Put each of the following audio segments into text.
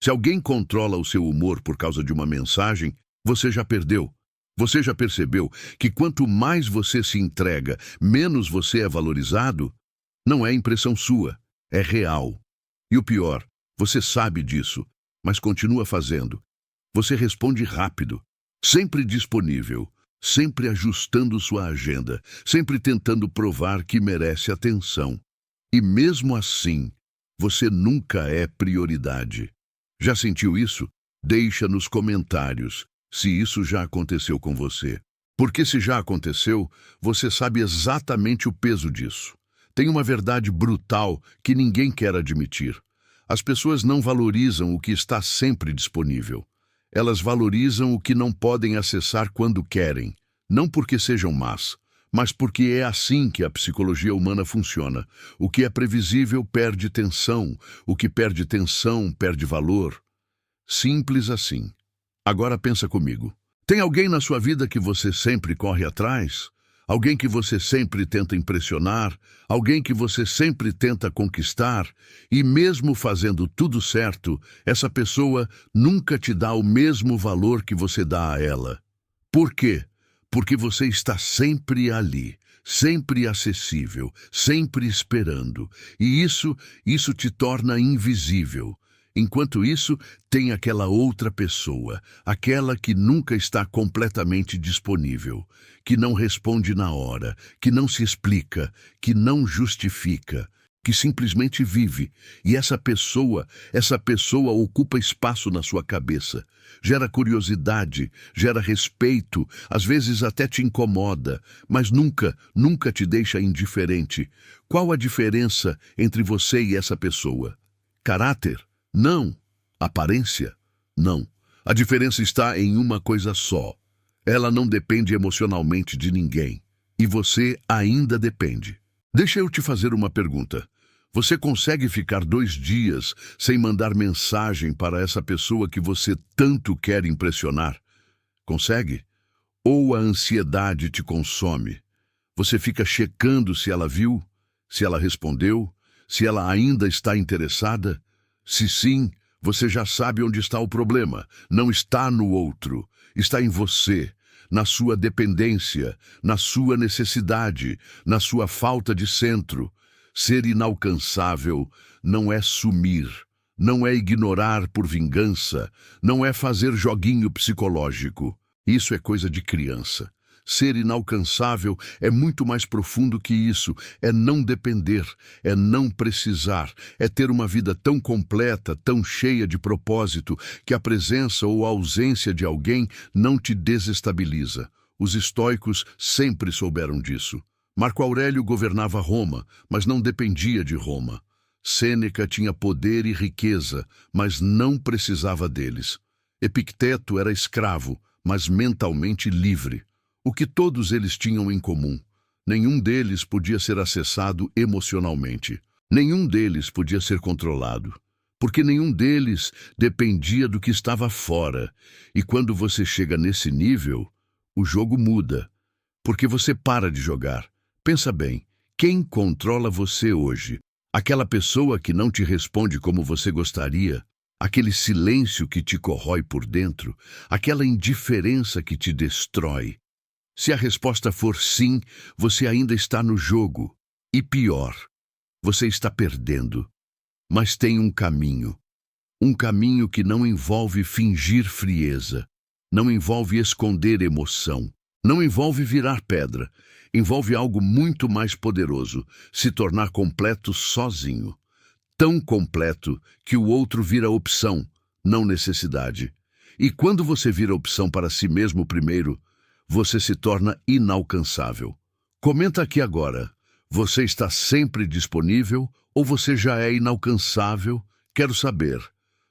Se alguém controla o seu humor por causa de uma mensagem, você já perdeu. Você já percebeu que quanto mais você se entrega, menos você é valorizado? Não é impressão sua, é real. E o pior, você sabe disso, mas continua fazendo. Você responde rápido, sempre disponível, sempre ajustando sua agenda, sempre tentando provar que merece atenção. E mesmo assim, você nunca é prioridade. Já sentiu isso? Deixa nos comentários se isso já aconteceu com você. Porque se já aconteceu, você sabe exatamente o peso disso. Tem uma verdade brutal que ninguém quer admitir. As pessoas não valorizam o que está sempre disponível. Elas valorizam o que não podem acessar quando querem. Não porque sejam más, mas porque é assim que a psicologia humana funciona. O que é previsível perde tensão, o que perde tensão perde valor. Simples assim. Agora pensa comigo. Tem alguém na sua vida que você sempre corre atrás? Alguém que você sempre tenta impressionar? Alguém que você sempre tenta conquistar? E mesmo fazendo tudo certo, essa pessoa nunca te dá o mesmo valor que você dá a ela. Por quê? Porque você está sempre ali, sempre acessível, sempre esperando. E isso te torna invisível. Enquanto isso, tem aquela outra pessoa, aquela que nunca está completamente disponível, que não responde na hora, que não se explica, que não justifica, que simplesmente vive. E essa pessoa ocupa espaço na sua cabeça, gera curiosidade, gera respeito, às vezes até te incomoda, mas nunca te deixa indiferente. Qual a diferença entre você e essa pessoa? Caráter? Não. Aparência? Não. A diferença está em uma coisa só. Ela não depende emocionalmente de ninguém. E você ainda depende. Deixa eu te fazer uma pergunta. Você consegue ficar 2 dias sem mandar mensagem para essa pessoa que você tanto quer impressionar? Consegue? Ou a ansiedade te consome? Você fica checando se ela viu, se ela respondeu, se ela ainda está interessada? Se sim, você já sabe onde está o problema. Não está no outro, está em você, na sua dependência, na sua necessidade, na sua falta de centro. Ser inalcançável não é sumir, não é ignorar por vingança, não é fazer joguinho psicológico. Isso é coisa de criança. Ser inalcançável é muito mais profundo que isso. É não depender, é não precisar, é ter uma vida tão completa, tão cheia de propósito, que a presença ou a ausência de alguém não te desestabiliza. Os estoicos sempre souberam disso. Marco Aurélio governava Roma, mas não dependia de Roma. Sêneca tinha poder e riqueza, mas não precisava deles. Epicteto era escravo, mas mentalmente livre. O que todos eles tinham em comum? Nenhum deles podia ser acessado emocionalmente. Nenhum deles podia ser controlado. Porque nenhum deles dependia do que estava fora. E quando você chega nesse nível, o jogo muda. Porque você para de jogar. Pensa bem, quem controla você hoje? Aquela pessoa que não te responde como você gostaria? Aquele silêncio que te corrói por dentro? Aquela indiferença que te destrói? Se a resposta for sim, você ainda está no jogo. E pior, você está perdendo. Mas tem um caminho. Um caminho que não envolve fingir frieza. Não envolve esconder emoção. Não envolve virar pedra. Envolve algo muito mais poderoso. Se tornar completo sozinho. Tão completo que o outro vira opção, não necessidade. E quando você vira opção para si mesmo primeiro, você se torna inalcançável. Comenta aqui agora. Você está sempre disponível ou você já é inalcançável? Quero saber.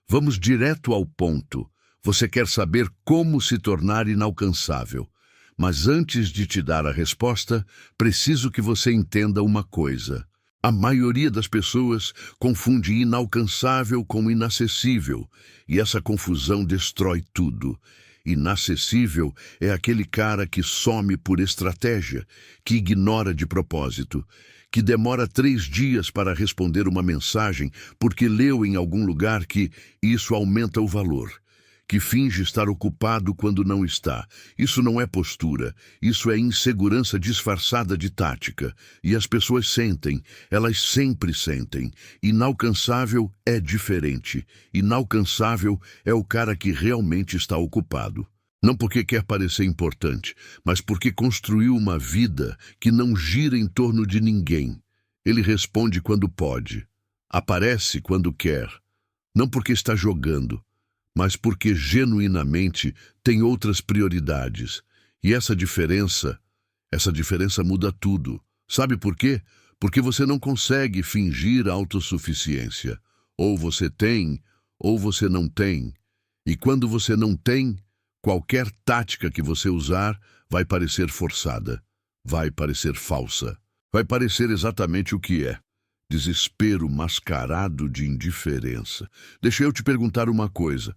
Vamos direto ao ponto. Você quer saber como se tornar inalcançável. Mas antes de te dar a resposta, preciso que você entenda uma coisa. A maioria das pessoas confunde inalcançável com inacessível, e essa confusão destrói tudo. Inacessível é aquele cara que some por estratégia, que ignora de propósito, que demora 3 dias para responder uma mensagem porque leu em algum lugar que isso aumenta o valor, que finge estar ocupado quando não está. Isso não é postura, isso é insegurança disfarçada de tática. E as pessoas sentem, elas sempre sentem. Inalcançável é diferente. Inalcançável é o cara que realmente está ocupado. Não porque quer parecer importante, mas porque construiu uma vida que não gira em torno de ninguém. Ele responde quando pode, aparece quando quer, não porque está jogando, mas porque genuinamente tem outras prioridades. E essa diferença muda tudo. Sabe por quê? Porque você não consegue fingir autossuficiência. Ou você tem, ou você não tem. E quando você não tem, qualquer tática que você usar vai parecer forçada, vai parecer falsa, vai parecer exatamente o que é: desespero mascarado de indiferença. Deixa eu te perguntar uma coisa.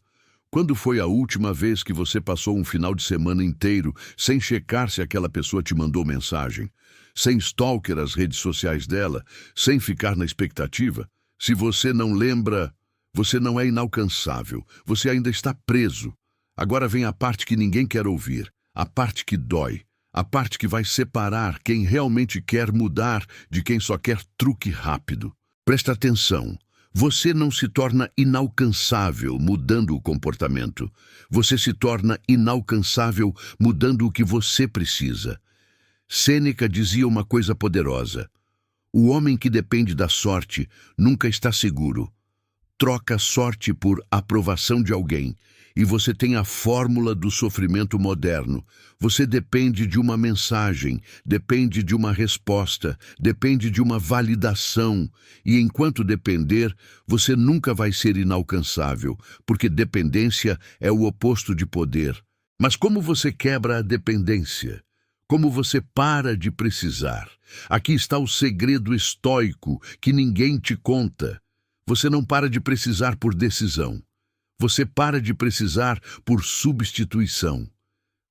Quando foi a última vez que você passou um final de semana inteiro sem checar se aquela pessoa te mandou mensagem? Sem stalker as redes sociais dela? Sem ficar na expectativa? Se você não lembra, você não é inalcançável. Você ainda está preso. Agora vem a parte que ninguém quer ouvir, a parte que dói, a parte que vai separar quem realmente quer mudar de quem só quer truque rápido. Presta atenção. Você não se torna inalcançável mudando o comportamento. Você se torna inalcançável mudando o que você precisa. Sêneca dizia uma coisa poderosa: o homem que depende da sorte nunca está seguro. Troca sorte por aprovação de alguém, e você tem a fórmula do sofrimento moderno. Você depende de uma mensagem, depende de uma resposta, depende de uma validação. E enquanto depender, você nunca vai ser inalcançável, porque dependência é o oposto de poder. Mas como você quebra a dependência? Como você para de precisar? Aqui está o segredo estoico que ninguém te conta. Você não para de precisar por decisão. Você para de precisar por substituição.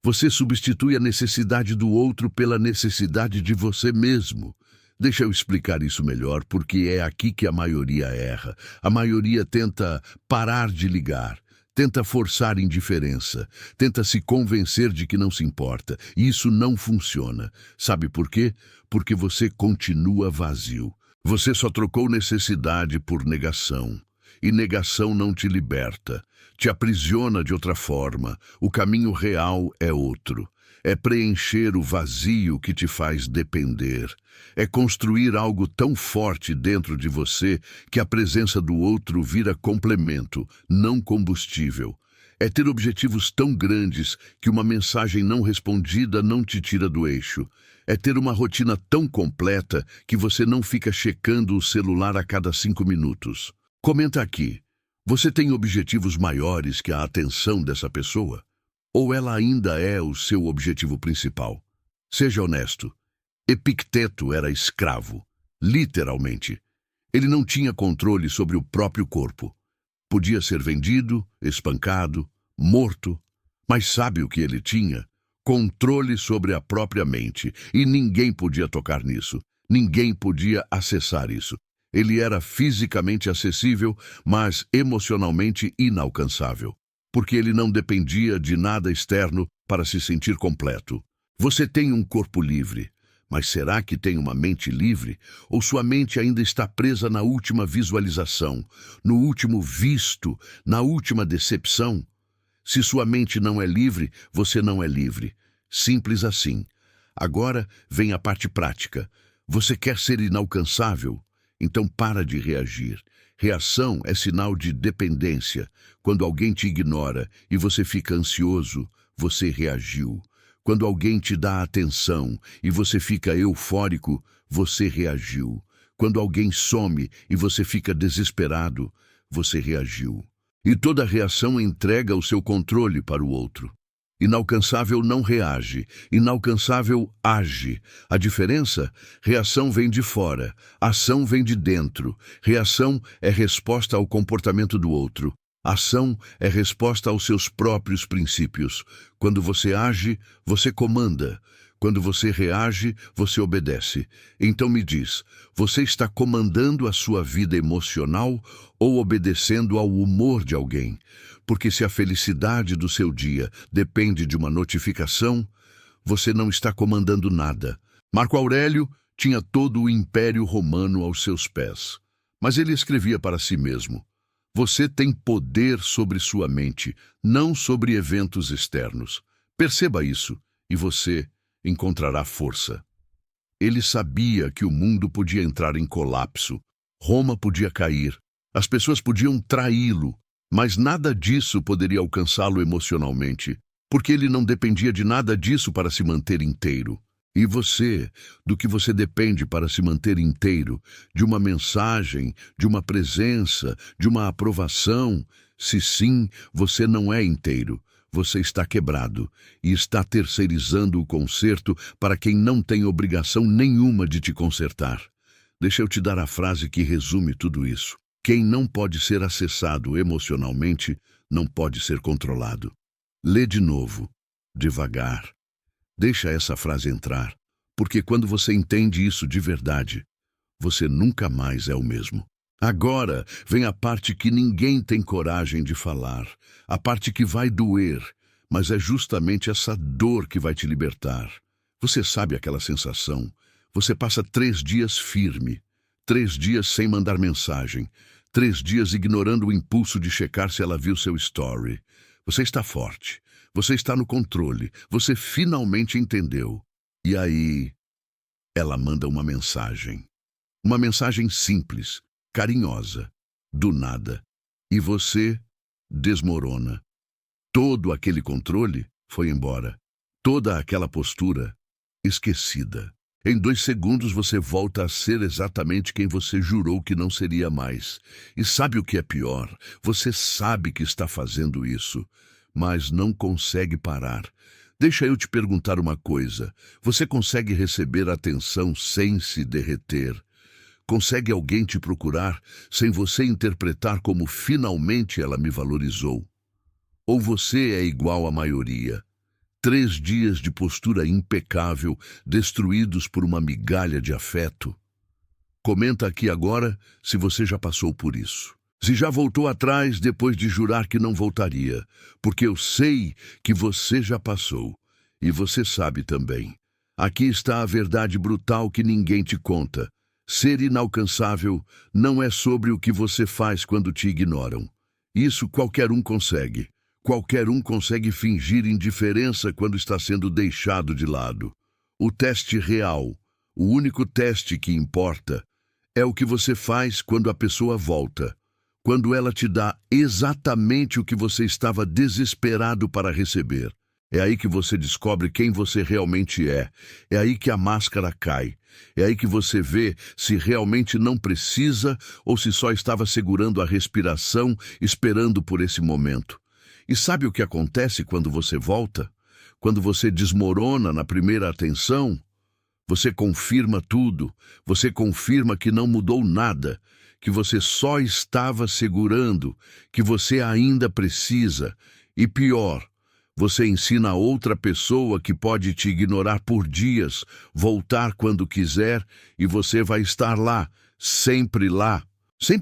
Você substitui a necessidade do outro pela necessidade de você mesmo. Deixa eu explicar isso melhor, porque é aqui que a maioria erra. A maioria tenta parar de ligar, tenta forçar indiferença, tenta se convencer de que não se importa. E isso não funciona. Sabe por quê? Porque você continua vazio. Você só trocou necessidade por negação. E negação não te liberta, te aprisiona de outra forma. O caminho real é outro. É preencher o vazio que te faz depender. É construir algo tão forte dentro de você que a presença do outro vira complemento, não combustível. É ter objetivos tão grandes que uma mensagem não respondida não te tira do eixo. É ter uma rotina tão completa que você não fica checando o celular a cada 5 minutos. Comenta aqui, você tem objetivos maiores que a atenção dessa pessoa? Ou ela ainda é o seu objetivo principal? Seja honesto. Epicteto era escravo, literalmente. Ele não tinha controle sobre o próprio corpo. Podia ser vendido, espancado, morto, mas sabe o que ele tinha? Controle sobre a própria mente, e ninguém podia tocar nisso. Ninguém podia acessar isso. Ele era fisicamente acessível, mas emocionalmente inalcançável, porque ele não dependia de nada externo para se sentir completo. Você tem um corpo livre, mas será que tem uma mente livre? Ou sua mente ainda está presa na última visualização, no último visto, na última decepção? Se sua mente não é livre, você não é livre. Simples assim. Agora vem a parte prática. Você quer ser inalcançável? Então para de reagir. Reação é sinal de dependência. Quando alguém te ignora e você fica ansioso, você reagiu. Quando alguém te dá atenção e você fica eufórico, você reagiu. Quando alguém some e você fica desesperado, você reagiu. E toda reação entrega o seu controle para o outro. Inalcançável não reage, inalcançável age. A diferença? Reação vem de fora, ação vem de dentro. Reação é resposta ao comportamento do outro. Ação é resposta aos seus próprios princípios. Quando você age, você comanda. Quando você reage, você obedece. Então me diz, você está comandando a sua vida emocional ou obedecendo ao humor de alguém? Porque se a felicidade do seu dia depende de uma notificação, você não está comandando nada. Marco Aurélio tinha todo o Império Romano aos seus pés. Mas ele escrevia para si mesmo: você tem poder sobre sua mente, não sobre eventos externos. Perceba isso, e você encontrará força. Ele sabia que o mundo podia entrar em colapso, Roma podia cair, as pessoas podiam traí-lo, mas nada disso poderia alcançá-lo emocionalmente, porque ele não dependia de nada disso para se manter inteiro. E você, do que você depende para se manter inteiro? De uma mensagem, de uma presença, de uma aprovação? Se sim, você não é inteiro. Você está quebrado e está terceirizando o conserto para quem não tem obrigação nenhuma de te consertar. Deixa eu te dar a frase que resume tudo isso. Quem não pode ser acessado emocionalmente, não pode ser controlado. Lê de novo, devagar. Deixa essa frase entrar, porque quando você entende isso de verdade, você nunca mais é o mesmo. Agora vem a parte que ninguém tem coragem de falar, a parte que vai doer, mas é justamente essa dor que vai te libertar. Você sabe aquela sensação? Você passa 3 dias firme, 3 dias sem mandar mensagem, 3 dias ignorando o impulso de checar se ela viu seu story. Você está forte. Você está no controle, você finalmente entendeu. E aí, ela manda uma mensagem. Uma mensagem simples, carinhosa, do nada. E você desmorona. Todo aquele controle foi embora. Toda aquela postura, esquecida. Em 2 segundos você volta a ser exatamente quem você jurou que não seria mais. E sabe o que é pior? Você sabe que está fazendo isso, mas não consegue parar. Deixa eu te perguntar uma coisa. Você consegue receber atenção sem se derreter? Consegue alguém te procurar sem você interpretar como finalmente ela me valorizou? Ou você é igual à maioria? 3 dias de postura impecável, destruídos por uma migalha de afeto? Comenta aqui agora se você já passou por isso. Se já voltou atrás depois de jurar que não voltaria, porque eu sei que você já passou, e você sabe também. Aqui está a verdade brutal que ninguém te conta. Ser inalcançável não é sobre o que você faz quando te ignoram. Isso qualquer um consegue. Qualquer um consegue fingir indiferença quando está sendo deixado de lado. O teste real, o único teste que importa, é o que você faz quando a pessoa volta. Quando ela te dá exatamente o que você estava desesperado para receber. É aí que você descobre quem você realmente é. É aí que a máscara cai. É aí que você vê se realmente não precisa ou se só estava segurando a respiração, esperando por esse momento. E sabe o que acontece quando você volta? Quando você desmorona na primeira atenção? Você confirma tudo. Você confirma que não mudou nada, que você só estava segurando, que você ainda precisa. E pior, você ensina a outra pessoa que pode te ignorar por dias, voltar quando quiser, e você vai estar lá, sempre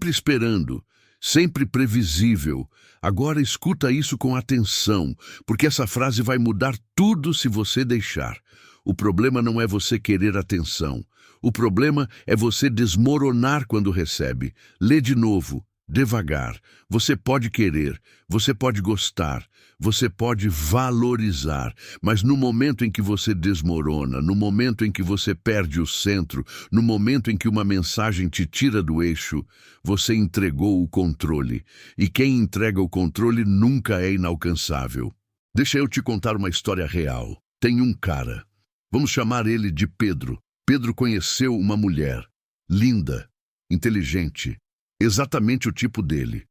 esperando, sempre previsível. Agora escuta isso com atenção, porque essa frase vai mudar tudo se você deixar. O problema não é você querer atenção. O problema é você desmoronar quando recebe. Lê de novo, devagar. Você pode querer, você pode gostar, você pode valorizar, mas no momento em que você desmorona, no momento em que você perde o centro, no momento em que uma mensagem te tira do eixo, você entregou o controle. E quem entrega o controle nunca é inalcançável. Deixa eu te contar uma história real. Tem um cara. Vamos chamar ele de Pedro. Pedro conheceu uma mulher, linda, inteligente, exatamente o tipo dele.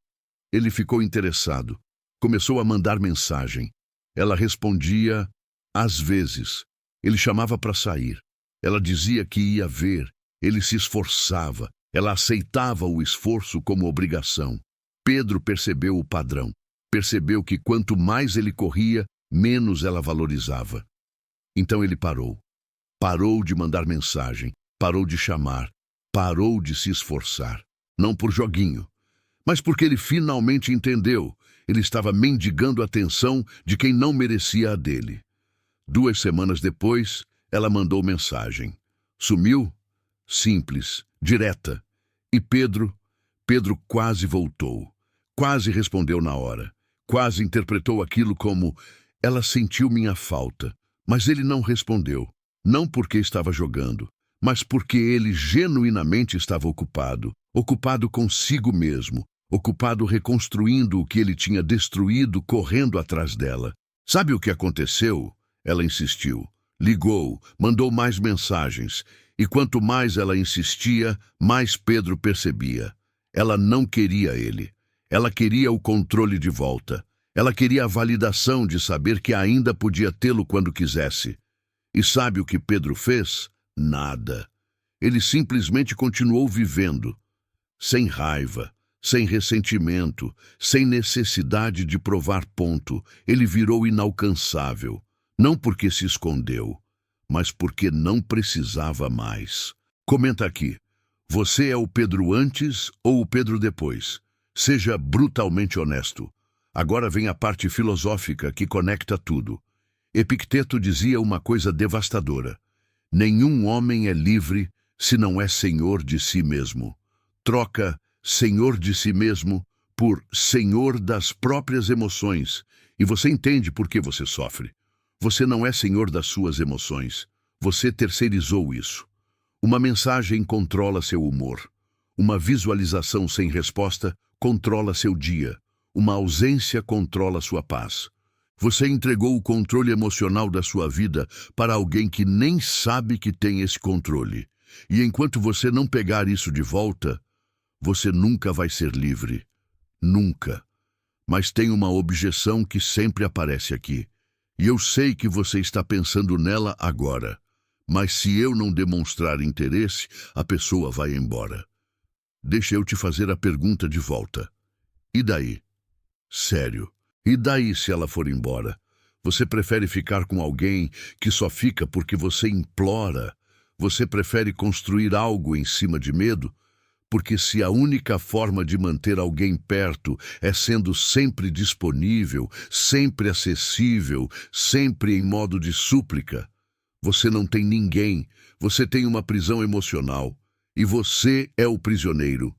Ele ficou interessado. Começou a mandar mensagem. Ela respondia, às vezes. Ele chamava para sair. Ela dizia que ia ver. Ele se esforçava. Ela aceitava o esforço como obrigação. Pedro percebeu o padrão. Percebeu que quanto mais ele corria, menos ela valorizava. Então ele parou. Parou de mandar mensagem, parou de chamar, parou de se esforçar. Não por joguinho, mas porque ele finalmente entendeu. Ele estava mendigando a atenção de quem não merecia a dele. 2 semanas depois, ela mandou mensagem. Sumiu? Simples, direta. E Pedro quase voltou. Quase respondeu na hora. Quase interpretou aquilo como: ela sentiu minha falta. Mas ele não respondeu. Não porque estava jogando, mas porque ele genuinamente estava ocupado. Ocupado consigo mesmo. Ocupado reconstruindo o que ele tinha destruído, correndo atrás dela. Sabe o que aconteceu? Ela insistiu. Ligou, mandou mais mensagens. E quanto mais ela insistia, mais Pedro percebia. Ela não queria ele. Ela queria o controle de volta. Ela queria a validação de saber que ainda podia tê-lo quando quisesse. E sabe o que Pedro fez? Nada. Ele simplesmente continuou vivendo. Sem raiva, sem ressentimento, sem necessidade de provar ponto. Ele virou inalcançável. Não porque se escondeu, mas porque não precisava mais. Comenta aqui. Você é o Pedro antes ou o Pedro depois? Seja brutalmente honesto. Agora vem a parte filosófica que conecta tudo. Epicteto dizia uma coisa devastadora. Nenhum homem é livre se não é senhor de si mesmo. Troca senhor de si mesmo por senhor das próprias emoções. E você entende por que você sofre. Você não é senhor das suas emoções. Você terceirizou isso. Uma mensagem controla seu humor. Uma visualização sem resposta controla seu dia. Uma ausência controla sua paz. Você entregou o controle emocional da sua vida para alguém que nem sabe que tem esse controle. E enquanto você não pegar isso de volta, você nunca vai ser livre. Nunca. Mas tem uma objeção que sempre aparece aqui. E eu sei que você está pensando nela agora. Mas se eu não demonstrar interesse, a pessoa vai embora. Deixa eu te fazer a pergunta de volta. E daí? Sério. E daí se ela for embora? Você prefere ficar com alguém que só fica porque você implora? Você prefere construir algo em cima de medo? Porque se a única forma de manter alguém perto é sendo sempre disponível, sempre acessível, sempre em modo de súplica, você não tem ninguém, você tem uma prisão emocional. E você é o prisioneiro.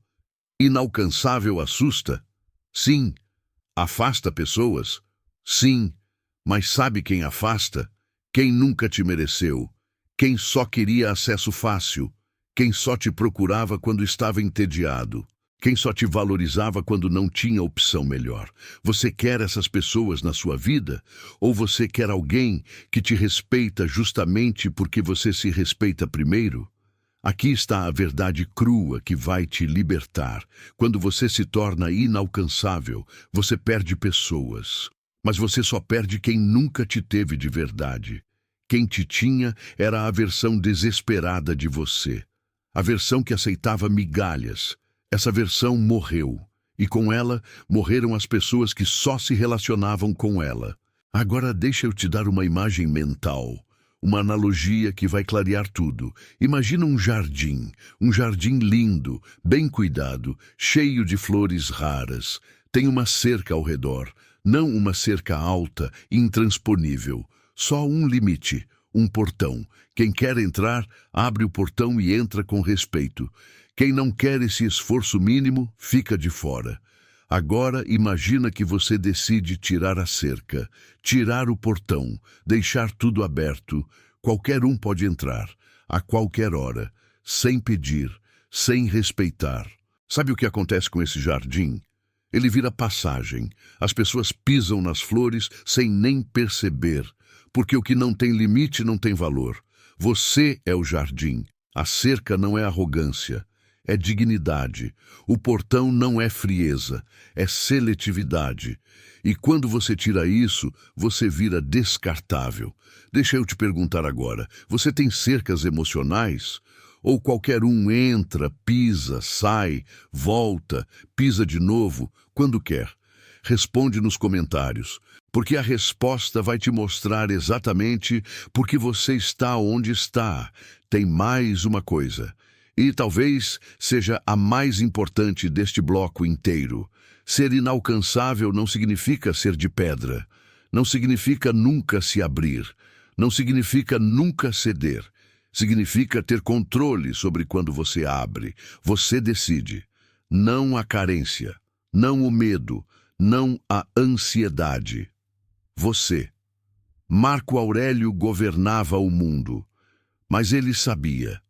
Inalcançável assusta? Sim. Afasta pessoas? Sim. Mas sabe quem afasta? Quem nunca te mereceu. Quem só queria acesso fácil. Quem só te procurava quando estava entediado. Quem só te valorizava quando não tinha opção melhor. Você quer essas pessoas na sua vida? Ou você quer alguém que te respeita justamente porque você se respeita primeiro? Aqui está a verdade crua que vai te libertar. Quando você se torna inalcançável, você perde pessoas. Mas você só perde quem nunca te teve de verdade. Quem te tinha era a versão desesperada de você. A versão que aceitava migalhas. Essa versão morreu. E com ela, morreram as pessoas que só se relacionavam com ela. Agora deixa eu te dar uma imagem mental. Uma analogia que vai clarear tudo. Imagina um jardim lindo, bem cuidado, cheio de flores raras. Tem uma cerca ao redor, não uma cerca alta, intransponível. Só um limite, um portão. Quem quer entrar, abre o portão e entra com respeito. Quem não quer esse esforço mínimo, fica de fora. Agora imagina que você decide tirar a cerca, tirar o portão, deixar tudo aberto. Qualquer um pode entrar, a qualquer hora, sem pedir, sem respeitar. Sabe o que acontece com esse jardim? Ele vira passagem. As pessoas pisam nas flores sem nem perceber, porque o que não tem limite não tem valor. Você é o jardim. A cerca não é arrogância. É dignidade. O portão não é frieza, é seletividade. E quando você tira isso, você vira descartável. Deixa eu te perguntar agora, você tem cercas emocionais? Ou qualquer um entra, pisa, sai, volta, pisa de novo, quando quer? responde nos comentários, porque a resposta vai te mostrar exatamente por que você está onde está. Tem mais uma coisa, e talvez seja a mais importante deste bloco inteiro. Ser inalcançável não significa ser de pedra, não significa nunca se abrir, não significa nunca ceder. Significa ter controle sobre quando você abre. Você decide. Não a carência, não o medo, não a ansiedade. Você. Marco Aurélio governava o mundo, mas ele sabia.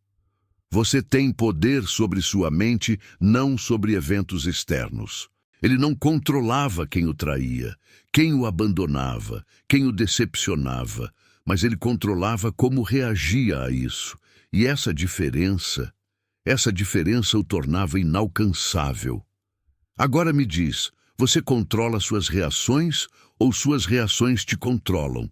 Você tem poder sobre sua mente, não sobre eventos externos. Ele não controlava quem o traía, quem o abandonava, quem o decepcionava, mas ele controlava como reagia a isso. E essa diferença o tornava inalcançável. Agora me diz, você controla suas reações ou suas reações te controlam?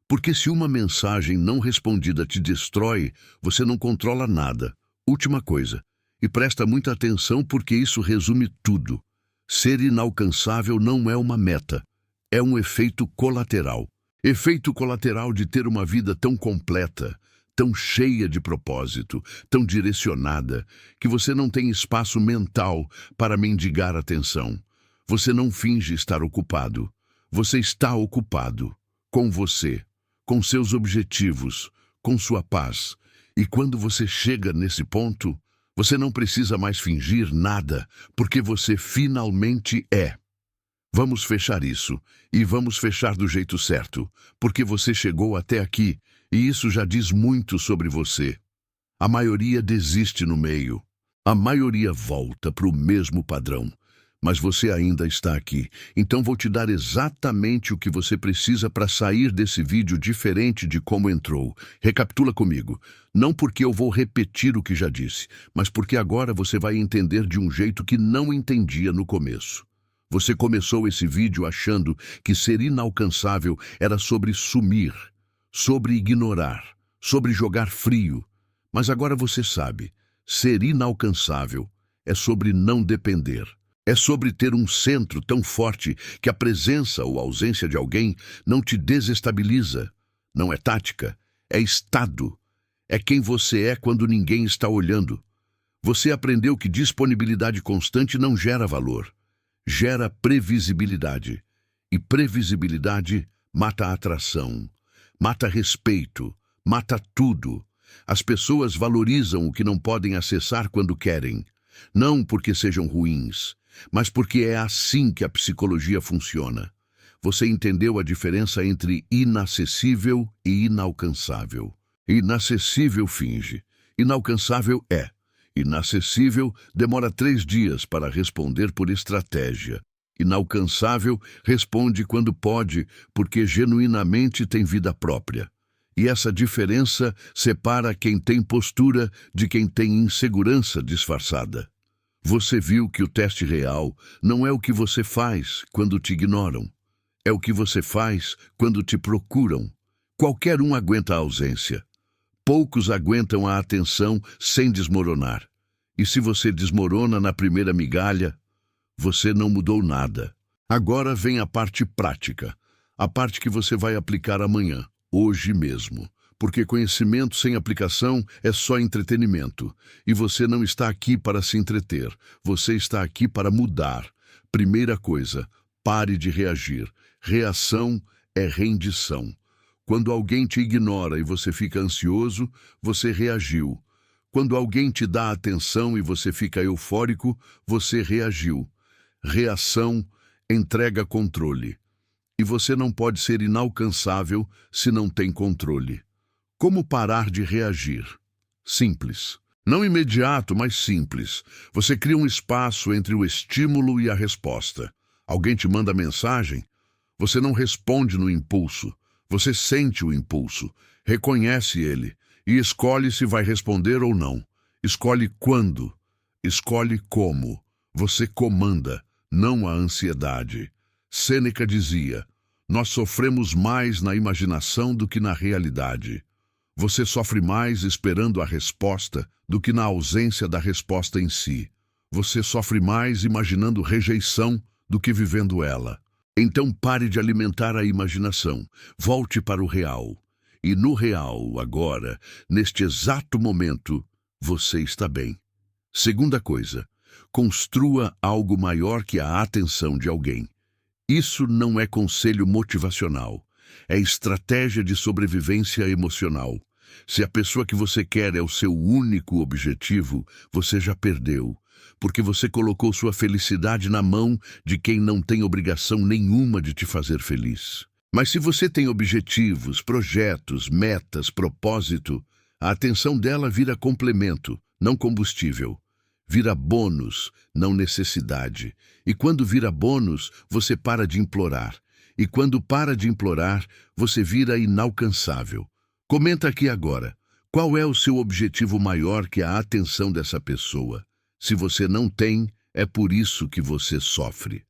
Porque se uma mensagem não respondida te destrói, você não controla nada. Última coisa, e presta muita atenção porque isso resume tudo. Ser inalcançável não é uma meta, é um efeito colateral. Efeito colateral de ter uma vida tão completa, tão cheia de propósito, tão direcionada, que você não tem espaço mental para mendigar atenção. Você não finge estar ocupado. Você está ocupado com você, com seus objetivos, com sua paz. E quando você chega nesse ponto, você não precisa mais fingir nada, porque você finalmente é. Vamos fechar isso, e vamos fechar do jeito certo, porque você chegou até aqui, e isso já diz muito sobre você. A maioria desiste no meio. A maioria volta para o mesmo padrão. Mas você ainda está aqui, então vou te dar exatamente o que você precisa para sair desse vídeo diferente de como entrou. Recapitula comigo. Não porque eu vou repetir o que já disse, mas porque agora você vai entender de um jeito que não entendia no começo. Você começou esse vídeo achando que ser inalcançável era sobre sumir, sobre ignorar, sobre jogar frio. Mas agora você sabe, ser inalcançável é sobre não depender. É sobre ter um centro tão forte que a presença ou a ausência de alguém não te desestabiliza. Não é tática, é estado. É quem você é quando ninguém está olhando. Você aprendeu que disponibilidade constante não gera valor. Gera previsibilidade. E previsibilidade mata a atração, mata respeito, mata tudo. As pessoas valorizam o que não podem acessar quando querem. Não porque sejam ruins, mas porque é assim que a psicologia funciona. Você entendeu a diferença entre inacessível e inalcançável. Inacessível finge, inalcançável é. Inacessível demora 3 dias para responder por estratégia. Inalcançável responde quando pode, porque genuinamente tem vida própria. E essa diferença separa quem tem postura de quem tem insegurança disfarçada. Você viu que o teste real não é o que você faz quando te ignoram. É o que você faz quando te procuram. Qualquer um aguenta a ausência. Poucos aguentam a atenção sem desmoronar. E se você desmorona na primeira migalha, você não mudou nada. Agora vem a parte prática, a parte que você vai aplicar amanhã, hoje mesmo. Porque conhecimento sem aplicação é só entretenimento. E você não está aqui para se entreter, você está aqui para mudar. Primeira coisa, pare de reagir. Reação é rendição. Quando alguém te ignora e você fica ansioso, você reagiu. Quando alguém te dá atenção e você fica eufórico, você reagiu. Reação entrega controle. E você não pode ser inalcançável se não tem controle. Como parar de reagir? Simples. Não imediato, mas simples. Você cria um espaço entre o estímulo e a resposta. Alguém te manda mensagem? Você não responde no impulso. Você sente o impulso, reconhece ele e escolhe se vai responder ou não. Escolhe quando, escolhe como. Você comanda, não a ansiedade. Sêneca dizia, nós sofremos mais na imaginação do que na realidade. Você sofre mais esperando a resposta do que na ausência da resposta em si. Você sofre mais imaginando rejeição do que vivendo ela. Então pare de alimentar a imaginação. Volte para o real. E no real, agora, neste exato momento, você está bem. Segunda coisa, construa algo maior que a atenção de alguém. Isso não é conselho motivacional. É estratégia de sobrevivência emocional. Se a pessoa que você quer é o seu único objetivo, você já perdeu, porque você colocou sua felicidade na mão de quem não tem obrigação nenhuma de te fazer feliz. Mas se você tem objetivos, projetos, metas, propósito, a atenção dela vira complemento, não combustível. Vira bônus, não necessidade. E quando vira bônus, você para de implorar. E quando para de implorar, você vira inalcançável. Comenta aqui agora, qual é o seu objetivo maior que a atenção dessa pessoa? Se você não tem, é por isso que você sofre.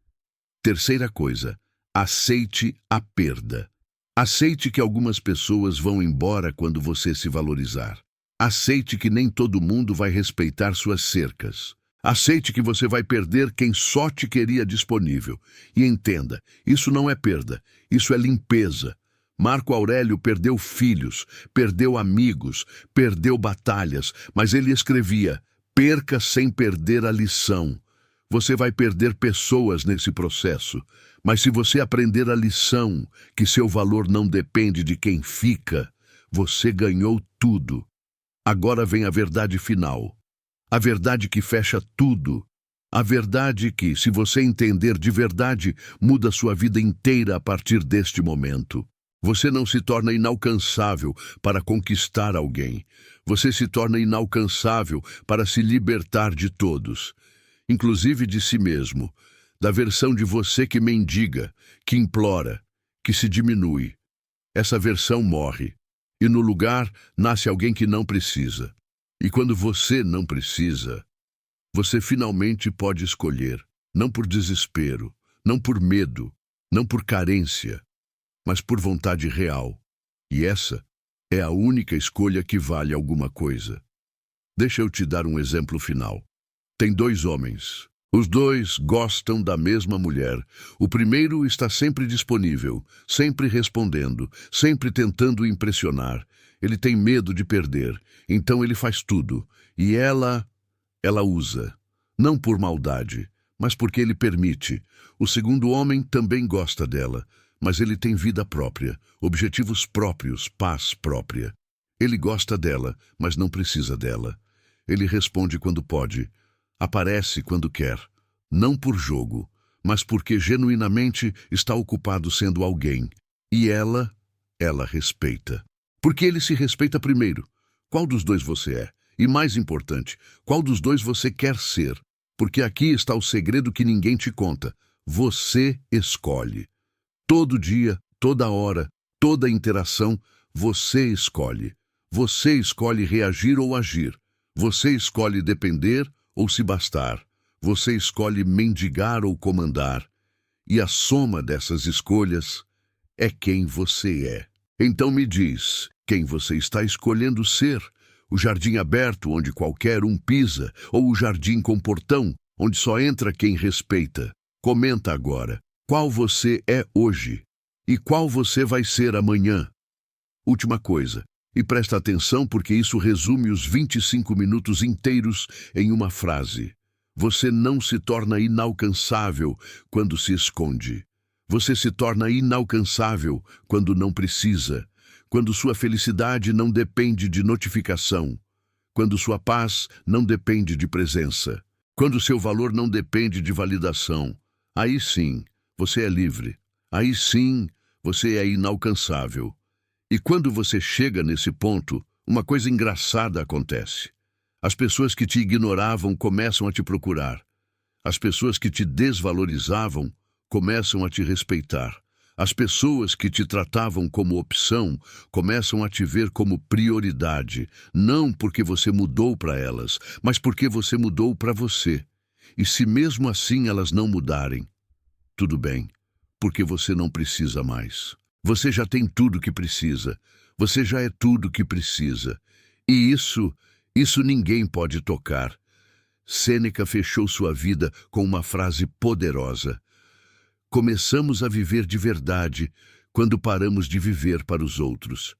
Terceira coisa, aceite a perda. Aceite que algumas pessoas vão embora quando você se valorizar. Aceite que nem todo mundo vai respeitar suas cercas. Aceite que você vai perder quem só te queria disponível. E entenda, isso não é perda, isso é limpeza. Marco Aurélio perdeu filhos, perdeu amigos, perdeu batalhas, mas ele escrevia: perca sem perder a lição. Você vai perder pessoas nesse processo, mas se você aprender a lição, que seu valor não depende de quem fica, você ganhou tudo. Agora vem a verdade final. A verdade que fecha tudo. A verdade que, se você entender de verdade, muda sua vida inteira a partir deste momento. Você não se torna inalcançável para conquistar alguém. Você se torna inalcançável para se libertar de todos, inclusive de si mesmo, da versão de você que mendiga, que implora, que se diminui. Essa versão morre, e no lugar nasce alguém que não precisa. E quando você não precisa, você finalmente pode escolher, não por desespero, não por medo, não por carência, mas por vontade real. E essa é a única escolha que vale alguma coisa. Deixa eu te dar um exemplo final. Tem dois homens. Os dois gostam da mesma mulher. O primeiro está sempre disponível, sempre respondendo, sempre tentando impressionar. Ele tem medo de perder, então ele faz tudo. E ela usa. Não por maldade, mas porque ele permite. O segundo homem também gosta dela, mas ele tem vida própria, objetivos próprios, paz própria. Ele gosta dela, mas não precisa dela. Ele responde quando pode, aparece quando quer, não por jogo, mas porque genuinamente está ocupado sendo alguém. E ela respeita. Porque ele se respeita primeiro. Qual dos dois você é? E mais importante, qual dos dois você quer ser? Porque aqui está o segredo que ninguém te conta. Você escolhe. Todo dia, toda hora, toda interação, você escolhe. Você escolhe reagir ou agir. Você escolhe depender ou se bastar. Você escolhe mendigar ou comandar. E a soma dessas escolhas é quem você é. Então me diz, quem você está escolhendo ser? O jardim aberto, onde qualquer um pisa, ou o jardim com portão, onde só entra quem respeita? Comenta agora, qual você é hoje? E qual você vai ser amanhã? Última coisa, e presta atenção porque isso resume os 25 minutos inteiros em uma frase. Você não se torna inalcançável quando se esconde. Você se torna inalcançável quando não precisa, quando sua felicidade não depende de notificação, quando sua paz não depende de presença, quando seu valor não depende de validação. Aí sim, você é livre. Aí sim, você é inalcançável. E quando você chega nesse ponto, uma coisa engraçada acontece. As pessoas que te ignoravam começam a te procurar. As pessoas que te desvalorizavam começam a te respeitar. As pessoas que te tratavam como opção começam a te ver como prioridade, não porque você mudou para elas, mas porque você mudou para você. E se mesmo assim elas não mudarem, tudo bem, porque você não precisa mais. Você já tem tudo que precisa. Você já é tudo que precisa. E isso ninguém pode tocar. Sêneca fechou sua vida com uma frase poderosa. Começamos a viver de verdade quando paramos de viver para os outros.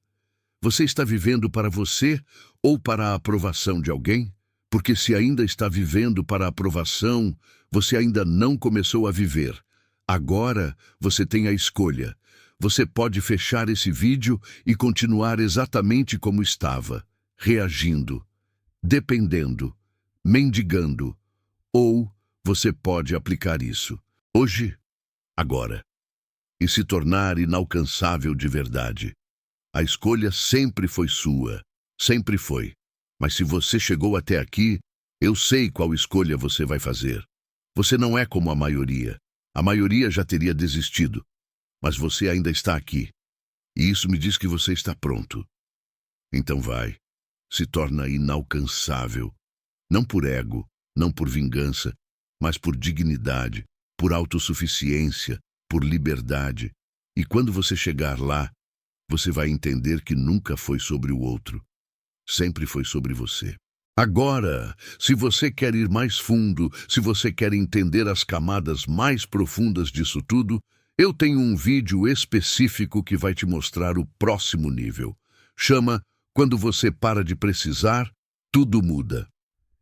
Você está vivendo para você ou para a aprovação de alguém? Porque se ainda está vivendo para a aprovação, você ainda não começou a viver. Agora você tem a escolha. Você pode fechar esse vídeo e continuar exatamente como estava, reagindo, dependendo, mendigando. Ou você pode aplicar isso, hoje, agora, e se tornar inalcançável de verdade. A escolha sempre foi sua, sempre foi. Mas se você chegou até aqui, eu sei qual escolha você vai fazer. Você não é como a maioria. A maioria já teria desistido. Mas você ainda está aqui. E isso me diz que você está pronto. Então vai. Se torna inalcançável. Não por ego, não por vingança, mas por dignidade, por autossuficiência, por liberdade. E quando você chegar lá, você vai entender que nunca foi sobre o outro. Sempre foi sobre você. Agora, se você quer ir mais fundo, se você quer entender as camadas mais profundas disso tudo, eu tenho um vídeo específico que vai te mostrar o próximo nível. Chama Quando Você Para de Precisar, Tudo Muda.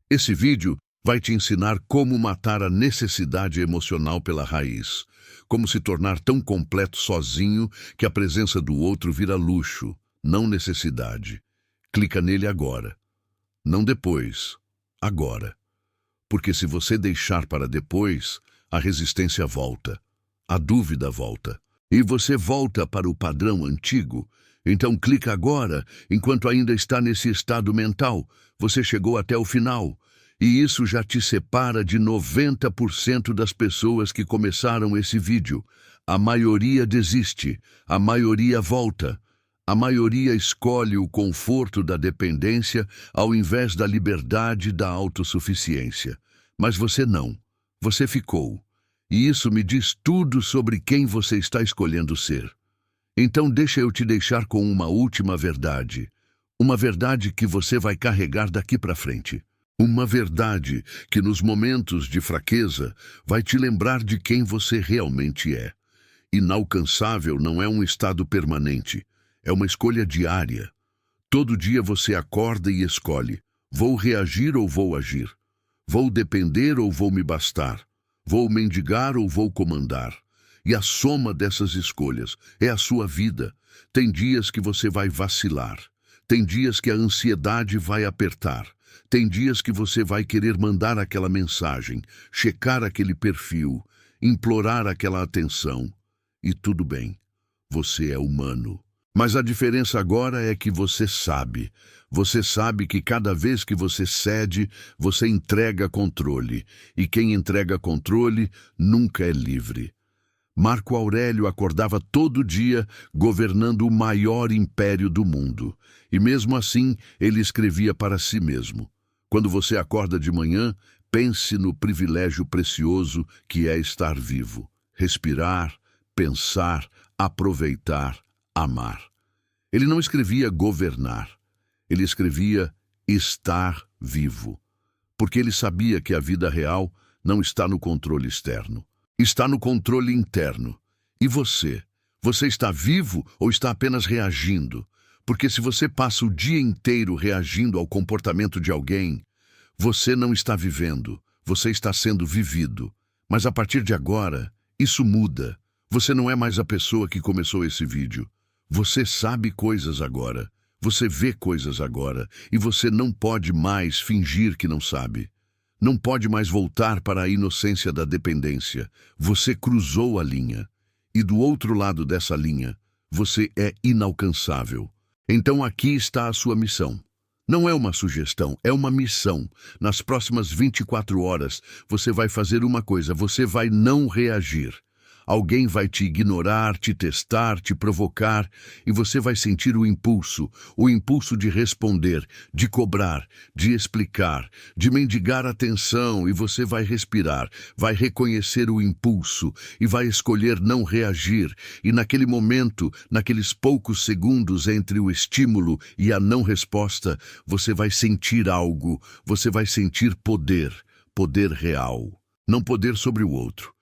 Esse vídeo vai te ensinar como matar a necessidade emocional pela raiz, como se tornar tão completo sozinho que a presença do outro vira luxo, não necessidade. Clica nele agora. Não depois, agora. Porque se você deixar para depois, a resistência volta, a dúvida volta, e você volta para o padrão antigo. Então clica agora, enquanto ainda está nesse estado mental. Você chegou até o final, e isso já te separa de 90% das pessoas que começaram esse vídeo. A maioria desiste, a maioria volta. A maioria escolhe o conforto da dependência ao invés da liberdade da autossuficiência. Mas você não. Você ficou. E isso me diz tudo sobre quem você está escolhendo ser. Então deixa eu te deixar com uma última verdade. Uma verdade que você vai carregar daqui para frente. Uma verdade que nos momentos de fraqueza vai te lembrar de quem você realmente é. Inalcançável não é um estado permanente. É uma escolha diária. Todo dia você acorda e escolhe: vou reagir ou vou agir? Vou depender ou vou me bastar? Vou mendigar ou vou comandar? E a soma dessas escolhas é a sua vida. Tem dias que você vai vacilar. Tem dias que a ansiedade vai apertar. Tem dias que você vai querer mandar aquela mensagem, checar aquele perfil, implorar aquela atenção. E tudo bem. Você é humano. Mas a diferença agora é que você sabe. Você sabe que cada vez que você cede, você entrega controle. E quem entrega controle nunca é livre. Marco Aurélio acordava todo dia governando o maior império do mundo. E mesmo assim, ele escrevia para si mesmo: quando você acorda de manhã, pense no privilégio precioso que é estar vivo. Respirar, pensar, aproveitar, amar. Ele não escrevia governar, ele escrevia estar vivo, porque ele sabia que a vida real não está no controle externo, está no controle interno. E você? Você está vivo ou está apenas reagindo? Porque se você passa o dia inteiro reagindo ao comportamento de alguém, você não está vivendo, você está sendo vivido. Mas a partir de agora, isso muda. Você não é mais a pessoa que começou esse vídeo. Você sabe coisas agora, você vê coisas agora, e você não pode mais fingir que não sabe. Não pode mais voltar para a inocência da dependência. Você cruzou a linha. E do outro lado dessa linha, você é inalcançável. Então aqui está a sua missão. Não é uma sugestão, é uma missão. Nas próximas 24 horas, você vai fazer uma coisa: você vai não reagir. Alguém vai te ignorar, te testar, te provocar, e você vai sentir o impulso de responder, de cobrar, de explicar, de mendigar atenção, e você vai respirar, vai reconhecer o impulso e vai escolher não reagir. E naquele momento, naqueles poucos segundos entre o estímulo e a não resposta, você vai sentir algo, você vai sentir poder, poder real, não poder sobre o outro.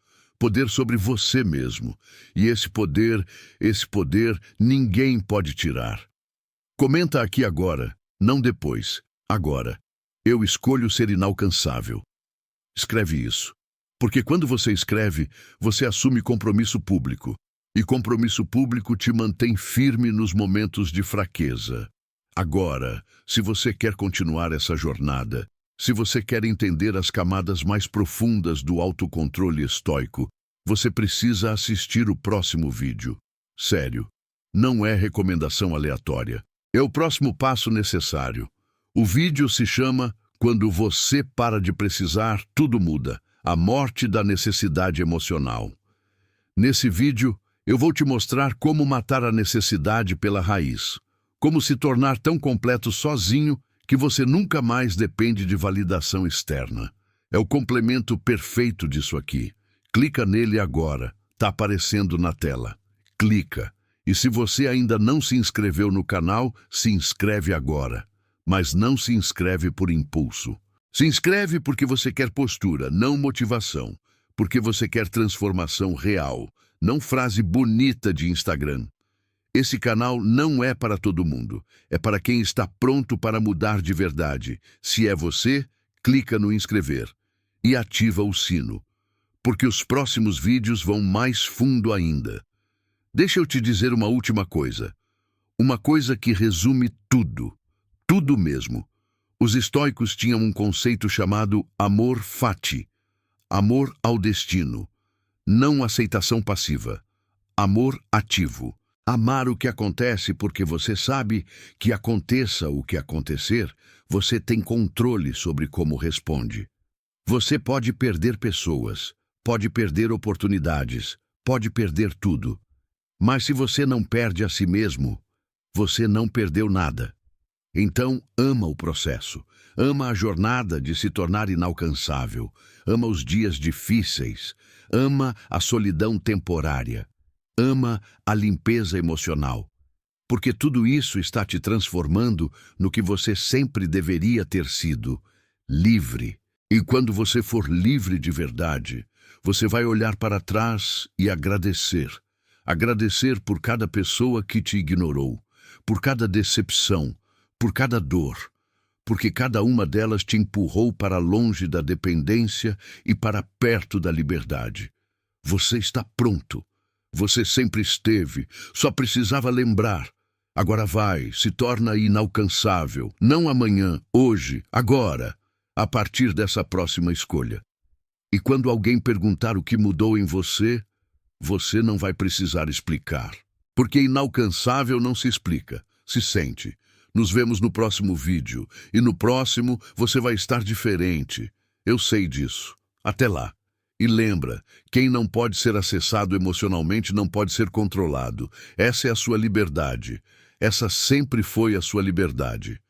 poder sobre você mesmo. E esse poder, ninguém pode tirar. Comenta aqui agora, não depois, agora. Eu escolho ser inalcançável. Escreve isso. Porque quando você escreve, você assume compromisso público. E compromisso público te mantém firme nos momentos de fraqueza. Agora, se você quer continuar essa jornada, se você quer entender as camadas mais profundas do autocontrole estoico, você precisa assistir o próximo vídeo. Sério, não é recomendação aleatória. É o próximo passo necessário. O vídeo se chama Quando Você Para de Precisar, Tudo Muda. A Morte da Necessidade Emocional. Nesse vídeo, eu vou te mostrar como matar a necessidade pela raiz. Como se tornar tão completo sozinho que você nunca mais depende de validação externa. É o complemento perfeito disso aqui. Clica nele agora. Tá aparecendo na tela. Clica. E se você ainda não se inscreveu no canal, se inscreve agora. Mas não se inscreve por impulso. Se inscreve porque você quer postura, não motivação. Porque você quer transformação real, não frase bonita de Instagram. Esse canal não é para todo mundo. É para quem está pronto para mudar de verdade. Se é você, clica no inscrever e ativa o sino. Porque os próximos vídeos vão mais fundo ainda. Deixa eu te dizer uma última coisa. Uma coisa que resume tudo. Tudo mesmo. Os estoicos tinham um conceito chamado amor fati, amor ao destino, não aceitação passiva, amor ativo. Amar o que acontece porque você sabe que aconteça o que acontecer, você tem controle sobre como responde. Você pode perder pessoas, pode perder oportunidades, pode perder tudo. Mas se você não perde a si mesmo, você não perdeu nada. Então, ama o processo, ama a jornada de se tornar inalcançável, ama os dias difíceis, ama a solidão temporária, ama a limpeza emocional, porque tudo isso está te transformando no que você sempre deveria ter sido, livre. E quando você for livre de verdade, você vai olhar para trás e agradecer. Agradecer por cada pessoa que te ignorou, por cada decepção, por cada dor, porque cada uma delas te empurrou para longe da dependência e para perto da liberdade. Você está pronto. Você sempre esteve, só precisava lembrar. Agora vai, se torna inalcançável. Não amanhã, hoje, agora, a partir dessa próxima escolha. E quando alguém perguntar o que mudou em você, você não vai precisar explicar. Porque inalcançável não se explica, se sente. Nos vemos no próximo vídeo, e no próximo você vai estar diferente. Eu sei disso. Até lá. E lembra, quem não pode ser acessado emocionalmente não pode ser controlado. Essa é a sua liberdade. Essa sempre foi a sua liberdade.